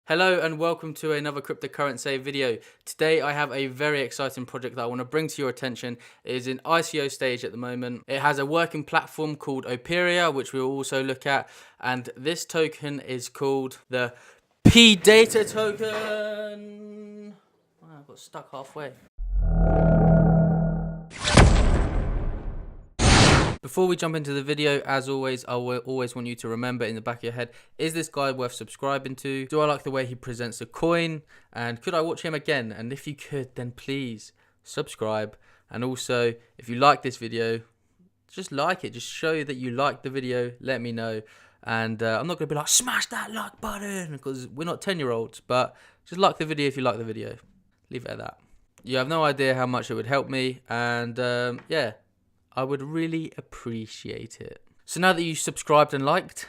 Hello and welcome to another cryptocurrency video. Today I have a very exciting project that I want to bring to your attention. It is in ICO stage at the moment. It has a working platform called Operia, which we'll also look at, and this token is called the Pdata token. Wow, I got stuck halfway. Before we jump into the video, as always, I will always want you to remember in the back of your head, is this guy worth subscribing to? Do I like the way he presents a coin? And could I watch him again? And if you could, then please subscribe. And also, if you like this video, just like it. Just show that you like the video. Let me know. And I'm not going to be like, smash that like button, because we're not 10-year-olds. But just like the video if you like the video. Leave it at that. You have no idea how much it would help me. And yeah. I would really appreciate it. So now that you subscribed and liked,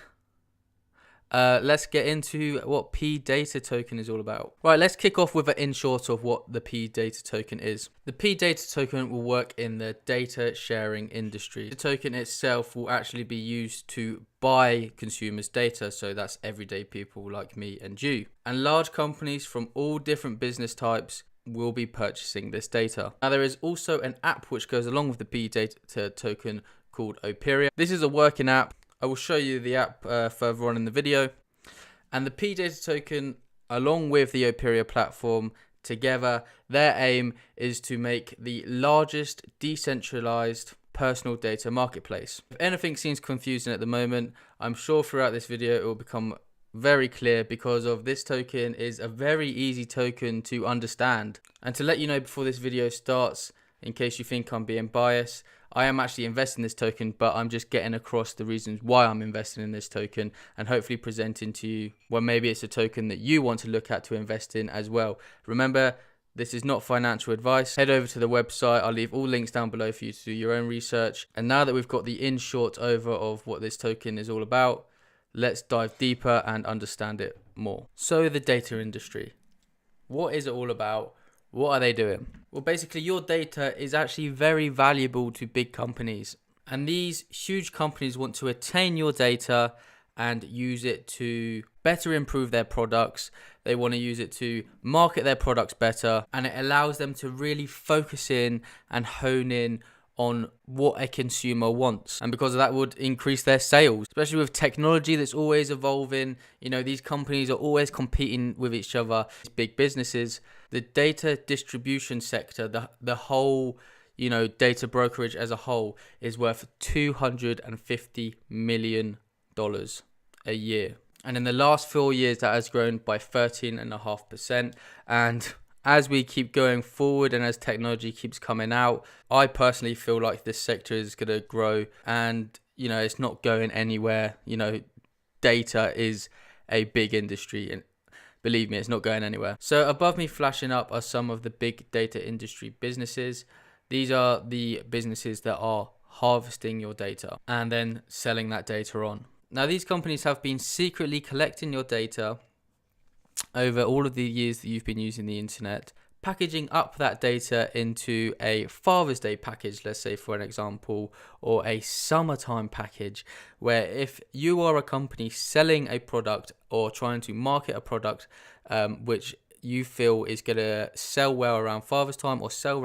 let's get into what Pdata token is all about. Right, let's kick off with an in short of what the Pdata token is. The Pdata token will work in the data sharing industry. The token itself will actually be used to buy consumers' data, so that's everyday people like me and you. And large companies from all different business types will be purchasing this data. Now there is also an app which goes along with the Pdata token called Operia. This is a working app. I will show you the app further on in the video. And the Pdata token along with the Operia platform together, their aim is to make the largest decentralized personal data marketplace. If anything seems confusing at the moment, I'm sure throughout this video it will become very clear, because of this token is a very easy token to understand. And to let you know before this video starts, in case you think I'm being biased, I am actually investing in this token, but I'm just getting across the reasons why I'm investing in this token and hopefully presenting to you, well, maybe it's a token that you want to look at to invest in as well. Remember, this is not financial advice. Head over to the website. I'll leave all links down below for you to do your own research. And now that we've got the in short over of what this token is all about, let's dive deeper and understand it more. So the data industry, what is it all about? What are they doing? Well, basically your data is actually very valuable to big companies. And these huge companies want to attain your data and use it to better improve their products. They want to use it to market their products better. And it allows them to really focus in and hone in on what a consumer wants, and because of that would increase their sales, especially with technology that's always evolving. You know, these companies are always competing with each other, big businesses. The data distribution sector, the whole, you know, data brokerage as a whole is worth $250 million a year, and in the last 4 years that has grown by 13.5%. And as we keep going forward and as technology keeps coming out, I personally feel like this sector is going to grow, and, you know, it's not going anywhere. You know, data is a big industry, and believe me, it's not going anywhere. So above me flashing up are some of the big data industry businesses. These are the businesses that are harvesting your data and then selling that data on. Now, these companies have been secretly collecting your data over all of the years that you've been using the internet, packaging up that data into a Father's Day package, let's say for an example, or a summertime package, where if you are a company selling a product or trying to market a product which you feel is going to sell well around Father's Time or sell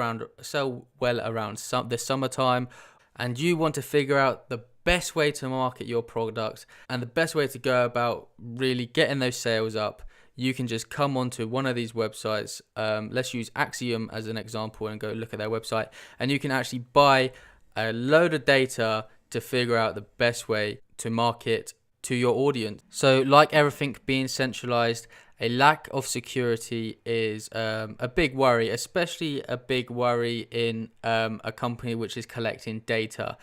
well around the summertime, and you want to figure out the best way to market your product and the best way to go about really getting those sales up, you can just come onto one of these websites. Let's use Axiom as an example and go look at their website, and you can actually buy a load of data to figure out the best way to market to your audience. So like everything being centralized, a lack of security is a big worry, especially a big worry in a company which is collecting data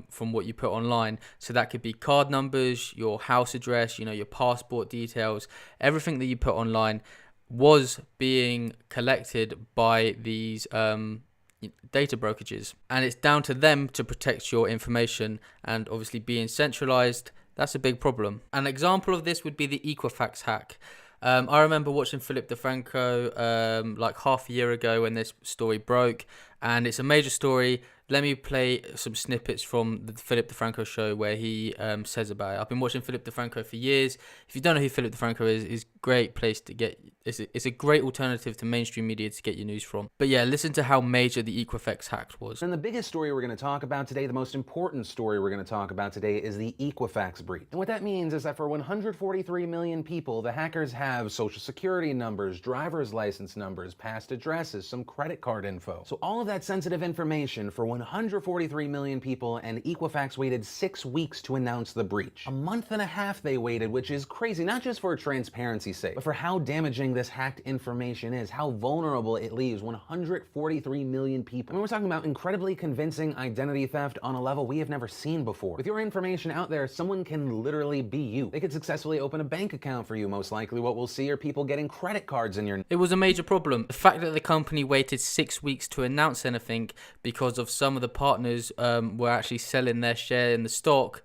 from what you put online. So that could be card numbers, your house address, you know, your passport details. Everything that you put online was being collected by these data brokerages, and it's down to them to protect your information. And obviously being centralized, that's a big problem. An example of this would be the Equifax hack. I remember watching Philip DeFranco like half a year ago when this story broke, and it's a major story. Let me play some snippets from the Philip DeFranco show where he says about it. I've been watching Philip DeFranco for years. If you don't know who Philip DeFranco is a great place to get. It's a great alternative to mainstream media to get your news from. But yeah, listen to how major the Equifax hack was. And the biggest story we're going to talk about today, the most important story we're going to talk about today, is the Equifax breach. And what that means is that for 143 million people, the hackers have social security numbers, driver's license numbers, past addresses, some credit card info. So all of that sensitive information for 143 million people, and Equifax waited 6 weeks to announce the breach. A month and a half they waited, which is crazy, not just for transparency's sake, but for how damaging this hacked information is, how vulnerable it leaves 143 million people. I mean, we're talking about incredibly convincing identity theft on a level we have never seen before. With your information out there, someone can literally be you. They could successfully open a bank account for you. Most likely what we'll see are people getting credit cards in your... It was a major problem. The fact that the company waited 6 weeks to announce anything because of some of the partners were actually selling their share in the stock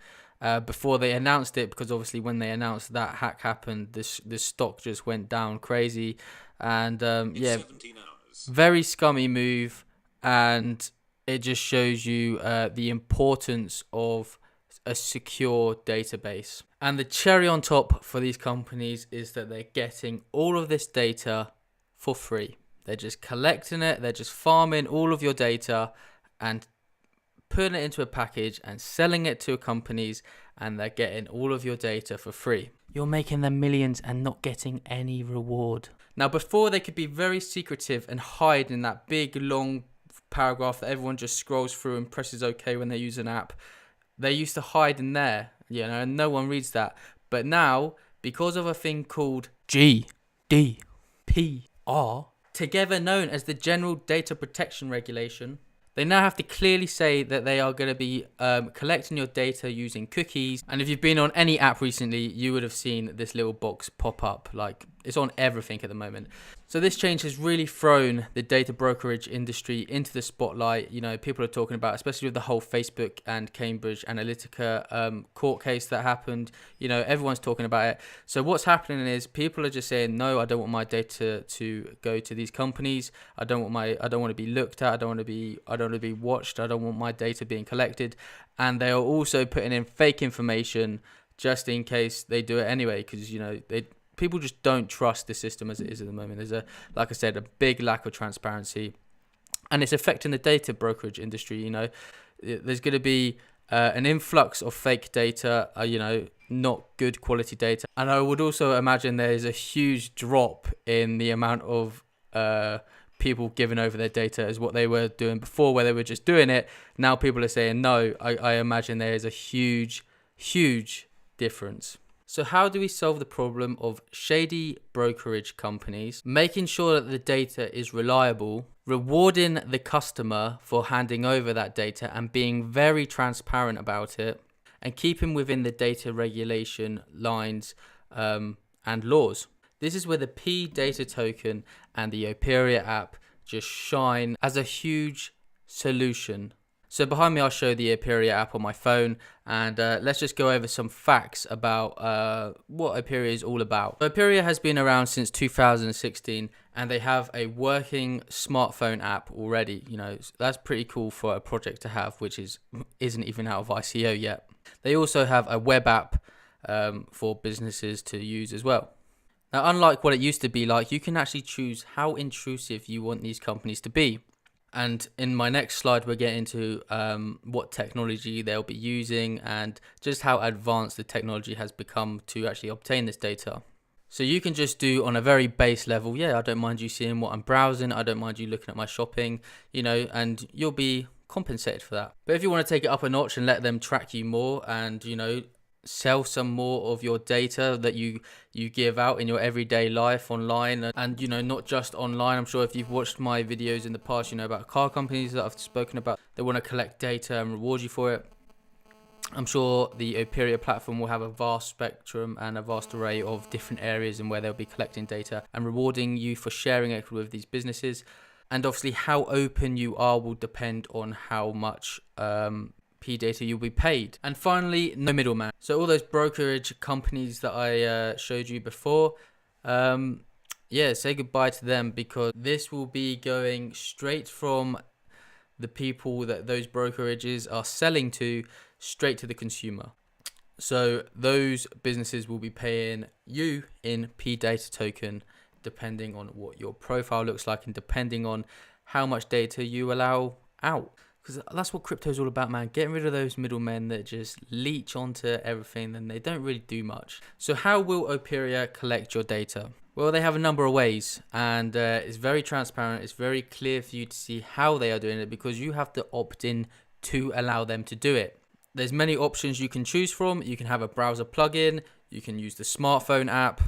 before they announced it, because obviously when they announced that hack happened, this stock just went down crazy. And yeah, very scummy move, and it just shows you the importance of a secure database. And the cherry on top for these companies is that they're getting all of this data for free. They're just collecting it, they're just farming all of your data and putting it into a package and selling it to companies, and they're getting all of your data for free. You're making them millions and not getting any reward. Now, before, they could be very secretive and hide in that big long paragraph that everyone just scrolls through and presses OK when they use an app. They used to hide in there, you know, and no one reads that. But now, because of a thing called GDPR, together known as the General Data Protection Regulation, they now have to clearly say that they are going to be collecting your data using cookies. And if you've been on any app recently, you would have seen this little box pop up. Like, it's on everything at the moment. So this change has really thrown the data brokerage industry into the spotlight. You know, people are talking about, especially with the whole Facebook and Cambridge Analytica court case that happened. You know, everyone's talking about it. So what's happening is people are just saying, no, I don't want my data to go to these companies. I don't want to be looked at. I don't want to be watched. I don't want my data being collected. And they are also putting in fake information just in case they do it anyway, because, you know, people just don't trust the system as it is at the moment. There's like I said, a big lack of transparency, and it's affecting the data brokerage industry. You know, there's going to be an influx of fake data, you know, not good quality data. And I would also imagine there is a huge drop in the amount of people giving over their data as what they were doing before, where they were just doing it. Now people are saying no. I imagine there is a huge difference. So how do we solve the problem of shady brokerage companies making sure that the data is reliable, rewarding the customer for handing over that data and being very transparent about it, and keeping within the data regulation lines and laws? This is where the Pdata token and the Opera app just shine as a huge solution. So behind me, I'll show the Opera app on my phone, and let's just go over some facts about what Opera is all about. Opera has been around since 2016, and they have a working smartphone app already. You know, that's pretty cool for a project to have, which isn't even out of ICO yet. They also have a web app for businesses to use as well. Now, unlike what it used to be like, you can actually choose how intrusive you want these companies to be. And in my next slide, we'll get into what technology they'll be using and just how advanced the technology has become to actually obtain this data. So you can just do on a very base level, yeah, I don't mind you seeing what I'm browsing, I don't mind you looking at my shopping, you know, and you'll be compensated for that. But if you want to take it up a notch and let them track you more and, you know, sell some more of your data that you give out in your everyday life online, and you know, not just online. I'm sure if you've watched my videos in the past, you know about car companies that I've spoken about. They want to collect data and reward you for it. I'm sure the Opera platform will have a vast spectrum and a vast array of different areas in where they'll be collecting data and rewarding you for sharing it with these businesses. And obviously how open you are will depend on how much Pdata you'll be paid. And finally, no middleman. So all those brokerage companies that I showed you before, Yeah, say goodbye to them, because this will be going straight from the people that those brokerages are selling to straight to the consumer. So those businesses will be paying you in Pdata token, depending on what your profile looks like and depending on how much data you allow out. Because that's what crypto is all about, man. Getting rid of those middlemen that just leech onto everything and they don't really do much. So how will Operia collect your data? Well, they have a number of ways, and it's very transparent. It's very clear for you to see how they are doing it, because you have to opt in to allow them to do it. There's many options you can choose from. You can have a browser plugin, you can use the smartphone app,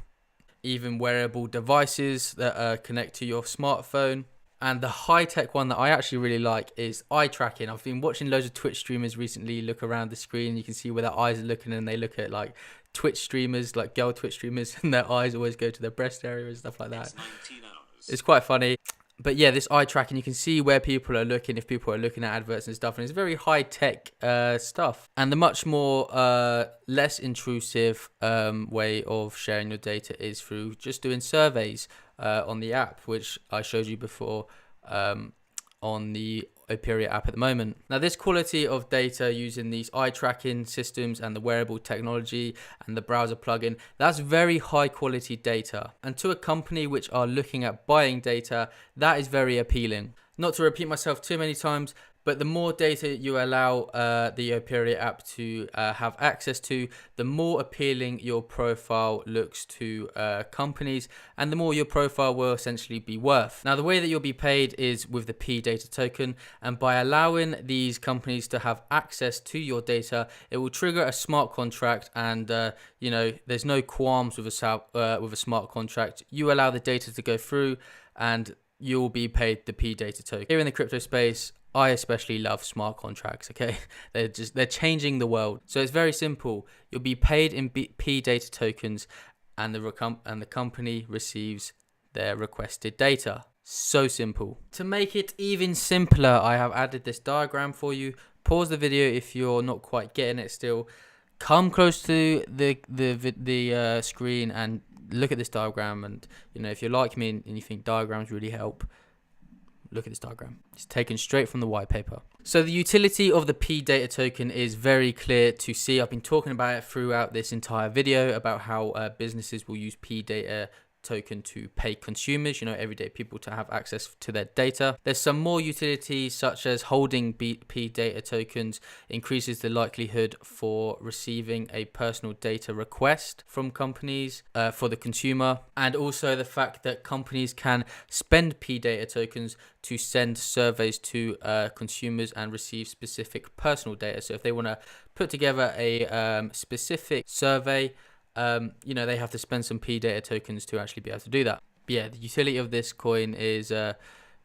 even wearable devices that connect to your smartphone. And the high-tech one that I actually really like is eye tracking. I've been watching loads of Twitch streamers recently look around the screen. You can see where their eyes are looking, and they look at like Twitch streamers, like girl Twitch streamers, and their eyes always go to their breast area and stuff like that. It's quite funny. But yeah, this eye tracking, you can see where people are looking, if people are looking at adverts and stuff, and it's very high-tech stuff. And the much more less intrusive way of sharing your data is through just doing surveys on the app, which I showed you before on the Operia app at the moment. Now, this quality of data using these eye tracking systems and the wearable technology and the browser plugin, that's very high quality data. And to a company which are looking at buying data, that is very appealing. Not to repeat myself too many times, but the more data you allow the Operia app to have access to, the more appealing your profile looks to companies, and the more your profile will essentially be worth. Now, the way that you'll be paid is with the Pdata token, and by allowing these companies to have access to your data, it will trigger a smart contract, and there's no qualms with a smart contract. You allow the data to go through, and you'll be paid the Pdata token. Here in the crypto space, I especially love smart contracts, okay? They're changing the world. So it's very simple. You'll be paid in Pdata tokens, and the company receives their requested data. So simple. To make it even simpler, I have added this diagram for you. Pause the video if you're not quite getting it still. Come close to the screen and look at this diagram. And if you're like me and you think diagrams really help, look at this diagram. It's taken straight from the white paper. So the utility of the Pdata token is very clear to see. I've been talking about it throughout this entire video about how businesses will use Pdata token to pay consumers, everyday people, to have access to their data. There's some more utilities, such as holding Pdata tokens increases the likelihood for receiving a personal data request from companies for the consumer, and also the fact that companies can spend Pdata tokens to send surveys to consumers and receive specific personal data. So if they want to put together a specific survey, they have to spend some Pdata tokens to actually be able to do that. But yeah, the utility of this coin is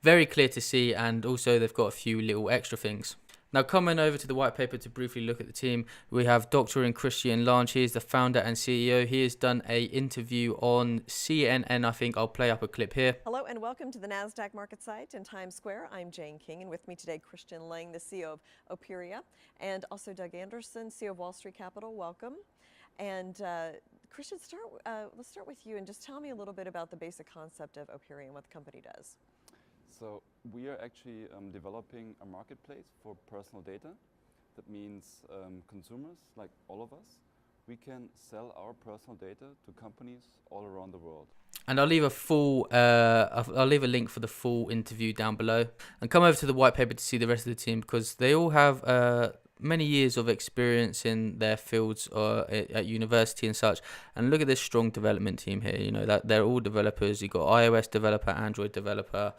very clear to see, and also they've got a few little extra things. Now, coming over to the white paper to briefly look at the team, we have Dr. Christian Lange. He is the founder and CEO. He has done an interview on CNN. I think I'll play up a clip here. Hello and welcome to the NASDAQ market site in Times Square. I'm Jane King, and with me today, Christian Lange, the CEO of Operia, and also Doug Anderson, CEO of Wall Street Capital. Welcome. And Christian, let's start with you and just tell me a little bit about the basic concept of Operia and what the company does. So we are actually developing a marketplace for personal data. That means consumers, like all of us, we can sell our personal data to companies all around the world. And I'll leave I'll leave a link for the full interview down below. And come over to the white paper to see the rest of the team, because they all have many years of experience in their fields or at university and such. And look at this strong development team here. That they're all developers. You've got iOS developer, Android developer,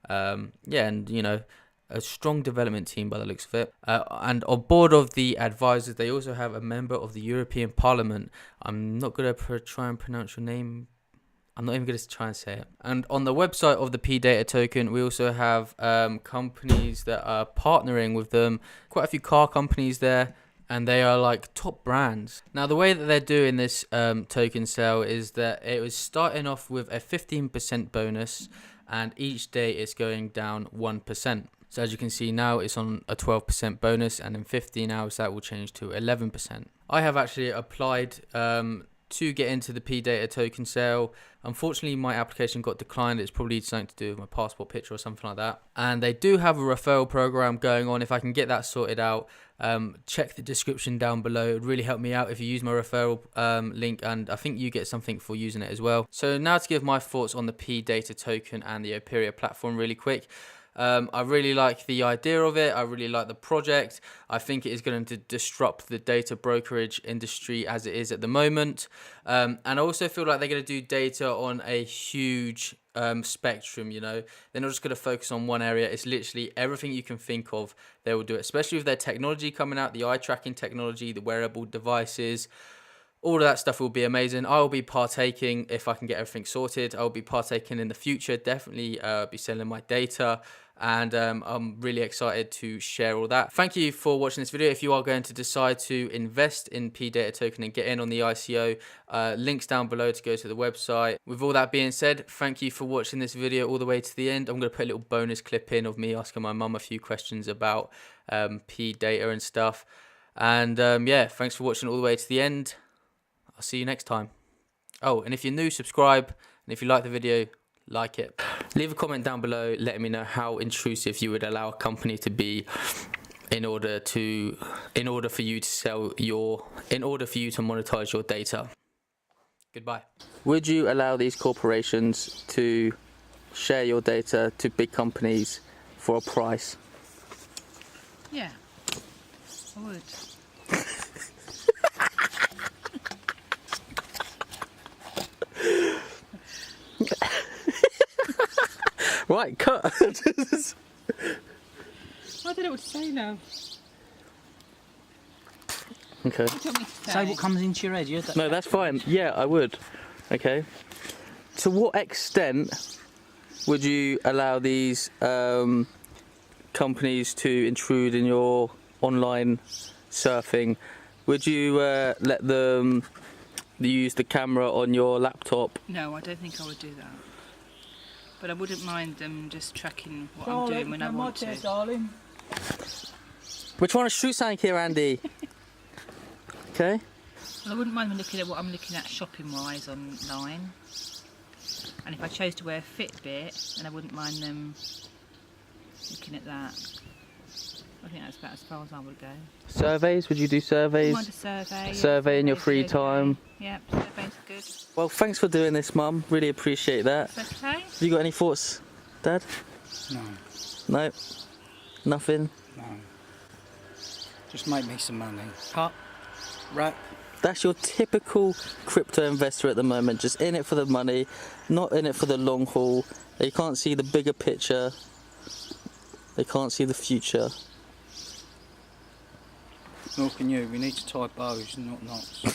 a strong development team by the looks of it. And on board of the advisors, they also have a member of the European Parliament. I'm not going to try and pronounce your name. I'm not even going to try and say it. And on the website of the Pdata token, we also have companies that are partnering with them. Quite a few car companies there, and they are like top brands. Now, the way that they're doing this token sale is that it was starting off with a 15% bonus, and each day it's going down 1%. So as you can see now, it's on a 12% bonus, and in 15 hours that will change to 11%. I have actually applied to get into the Pdata token sale. Unfortunately, my application got declined. It's probably something to do with my passport picture or something like that. And they do have a referral program going on. If I can get that sorted out, check the description down below. It would really help me out if you use my referral link, and I think you get something for using it as well. So now to give my thoughts on the Pdata token and the Operia platform really quick. I really like the idea of it. I really like the project. I think it is going to disrupt the data brokerage industry as it is at the moment. And I also feel like they're going to do data on a huge spectrum, you know. They're not just going to focus on one area. It's literally everything you can think of, they will do it, especially with their technology coming out, the eye tracking technology, the wearable devices. All of that stuff will be amazing. I will be partaking if I can get everything sorted. I will be partaking in the future, definitely be selling my data. And I'm really excited to share all that. Thank you for watching this video. If you are going to decide to invest in Pdata token and get in on the ICO, links down below to go to the website. With all that being said, thank you for watching this video all the way to the end. I'm going to put a little bonus clip in of me asking my mum a few questions about Pdata and stuff. And yeah, thanks for watching all the way to the end. I'll see you next time. Oh, and if you're new, subscribe. And if you like the video, like it. Leave a comment down below letting me know how intrusive you would allow a company to be in order for you to monetize your data. Goodbye. Would you allow these corporations to share your data to big companies for a price? Yeah, I would. Right, cut. I don't know what to say now. Okay. What do you want me to say? Say what comes into your head. No, that's fine. Yeah, I would. Okay. To what extent would you allow these companies to intrude in your online surfing? Would you let them use the camera on your laptop? No, I don't think I would do that. But I wouldn't mind them just tracking what I'm doing when I want to. Darling. We're trying to shoot something here, Andy. Okay. Well, I wouldn't mind them looking at what I'm looking at shopping-wise online. And if I chose to wear a Fitbit, then I wouldn't mind them looking at that. I think that's about as far as I would go. Surveys? Would you do I surveys? mind a survey. Survey in your free surveys time. Yeah, surveys are good. Well, thanks for doing this, Mum. Really appreciate that. That's okay. Have you got any thoughts, Dad? No, No? Nothing? no. Just make me some money. Cut, wrap. That's your typical crypto investor at the moment. Just in it for the money, not in it for the long haul. They can't see the bigger picture. They can't see the future. Nor can you. We need to tie bows, not knots.